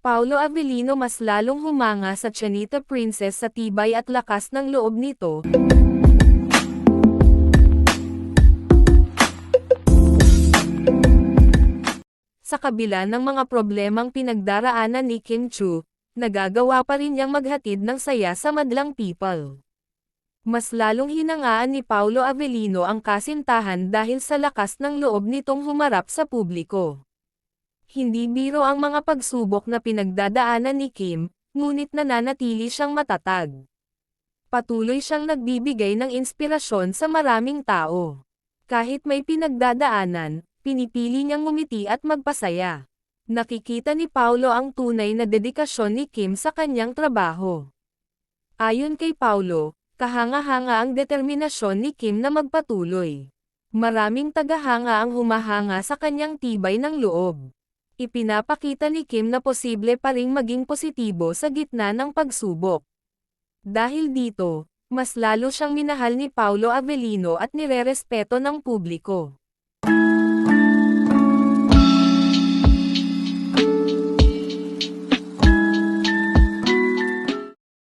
Paolo Avellino mas lalong humanga sa Chanita Princess sa tibay at lakas ng loob nito. Sa kabila ng mga problemang pinagdaraanan ni Kim Chu, nagagawa pa rin niyang maghatid ng saya sa madlang people. Mas lalong hinangaan ni Paolo Avellino ang kasintahan dahil sa lakas ng loob nitong humarap sa publiko. Hindi biro ang mga pagsubok na pinagdadaanan ni Kim, ngunit nananatili siyang matatag. Patuloy siyang nagbibigay ng inspirasyon sa maraming tao. Kahit may pinagdadaanan, pinipili niyang ngumiti at magpasaya. Nakikita ni Paolo ang tunay na dedikasyon ni Kim sa kanyang trabaho. Ayon kay Paolo, kahanga-hanga ang determinasyon ni Kim na magpatuloy. Maraming tagahanga ang humahanga sa kanyang tibay ng loob. Ipinapakita ni Kim na posible pa ring maging positibo sa gitna ng pagsubok. Dahil dito, mas lalo siyang minahal ni Paolo Avellino at nirerespeto ng publiko.